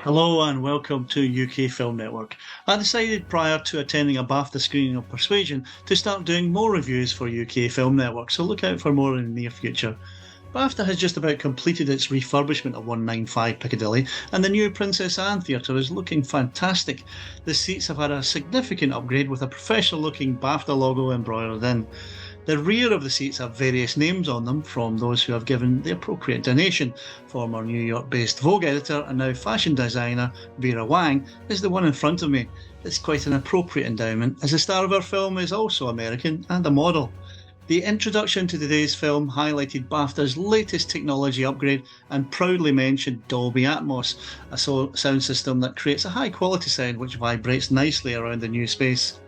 Hello and welcome to UK Film Network. I decided prior to attending a BAFTA screening of Persuasion to start doing more reviews for UK Film Network, so look out for more in the near future. BAFTA has just about completed its refurbishment of 195 Piccadilly, and the new Princess Anne Theatre is looking fantastic. The seats have had a significant upgrade with a professional looking BAFTA logo embroidered in. The rear of the seats have various names on them from those who have given the appropriate donation. Former New York-based Vogue editor and now fashion designer Vera Wang is the one in front of me. It's quite an appropriate endowment, as the star of our film is also American and a model. The introduction to today's film highlighted BAFTA's latest technology upgrade and proudly mentioned Dolby Atmos, a sound system that creates a high-quality sound which vibrates nicely around the new space.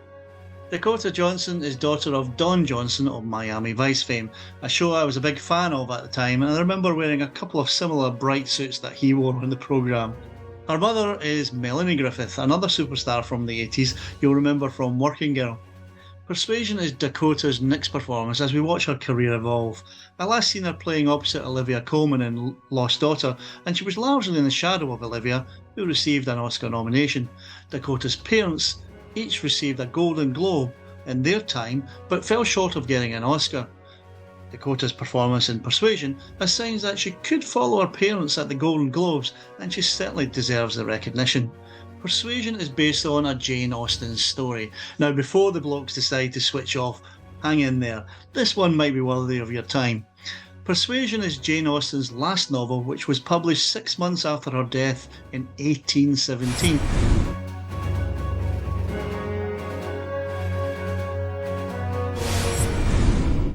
Dakota Johnson is daughter of Don Johnson of Miami Vice fame, a show I was a big fan of at the time, and I remember wearing a couple of similar bright suits that he wore on the programme. Her mother is Melanie Griffith, another superstar from the 80s you'll remember from Working Girl. Persuasion is Dakota's next performance as we watch her career evolve. I last seen her playing opposite Olivia Colman in Lost Daughter, and she was largely in the shadow of Olivia, who received an Oscar nomination. Dakota's parents each received a Golden Globe in their time, but fell short of getting an Oscar. Dakota's performance in Persuasion has signs that she could follow her parents at the Golden Globes, and she certainly deserves the recognition. Persuasion is based on a Jane Austen story. Now, before the blokes decide to switch off, hang in there. This one might be worthy of your time. Persuasion is Jane Austen's last novel, which was published 6 months after her death in 1817.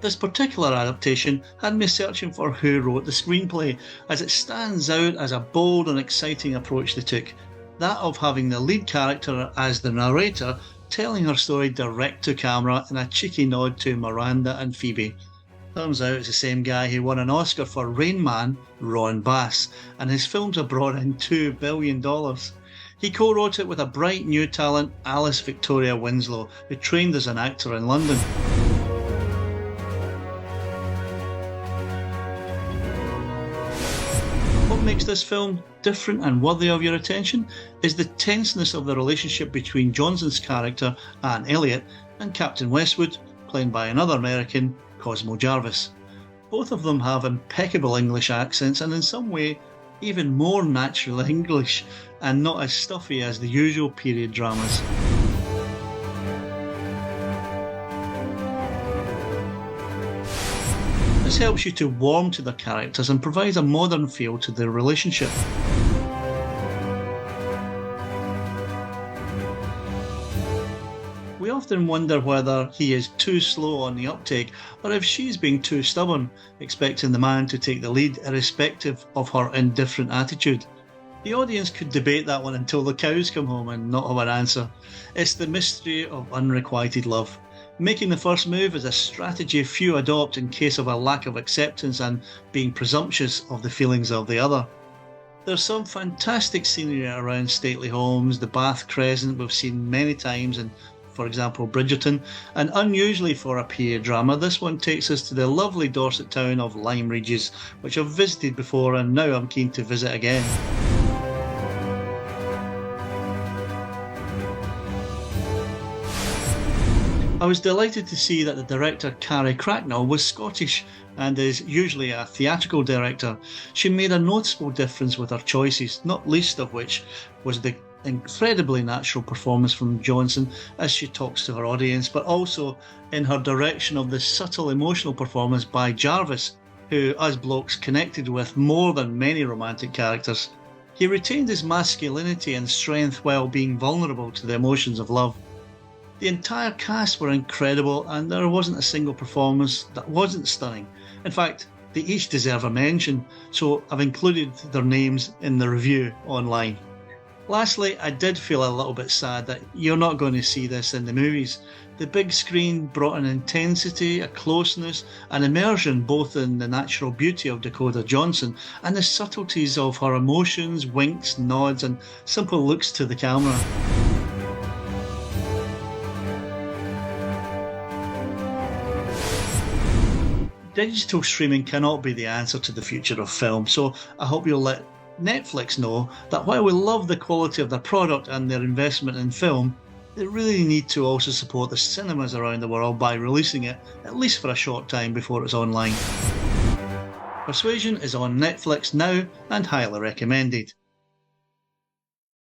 This particular adaptation had me searching for who wrote the screenplay, as it stands out as a bold and exciting approach they took, that of having the lead character as the narrator telling her story direct to camera in a cheeky nod to Miranda and Phoebe. Turns out it's the same guy who won an Oscar for Rain Man, Ron Bass, and his films have brought in $2 billion. He co-wrote it with a bright new talent, Alice Victoria Winslow, who trained as an actor in London. What makes this film different and worthy of your attention is the tenseness of the relationship between Johnson's character, Anne Elliot, and Captain Westwood, played by another American, Cosmo Jarvis. Both of them have impeccable English accents and in some way even more natural English and not as stuffy as the usual period dramas. This helps you to warm to their characters and provides a modern feel to their relationship. We often wonder whether he is too slow on the uptake or if she's being too stubborn, expecting the man to take the lead irrespective of her indifferent attitude. The audience could debate that one until the cows come home and not have an answer. It's the mystery of unrequited love. Making the first move is a strategy few adopt in case of a lack of acceptance and being presumptuous of the feelings of the other. There's some fantastic scenery around stately homes, the Bath Crescent we've seen many times in, for example, Bridgerton, and unusually for a period drama, this one takes us to the lovely Dorset town of Lyme Regis, which I've visited before and now I'm keen to visit again. I was delighted to see that the director Carrie Cracknell was Scottish and is usually a theatrical director. She made a noticeable difference with her choices, not least of which was the incredibly natural performance from Johnson as she talks to her audience, but also in her direction of the subtle emotional performance by Jarvis, who us blokes connected with more than many romantic characters. He retained his masculinity and strength while being vulnerable to the emotions of love. The entire cast were incredible and there wasn't a single performance that wasn't stunning. In fact, they each deserve a mention, so I've included their names in the review online. Lastly, I did feel a little bit sad that you're not going to see this in the movies. The big screen brought an intensity, a closeness, an immersion both in the natural beauty of Dakota Johnson and the subtleties of her emotions, winks, nods and simple looks to the camera. Digital streaming cannot be the answer to the future of film, so I hope you'll let Netflix know that while we love the quality of their product and their investment in film, they really need to also support the cinemas around the world by releasing it, at least for a short time before it's online. Persuasion is on Netflix now and highly recommended.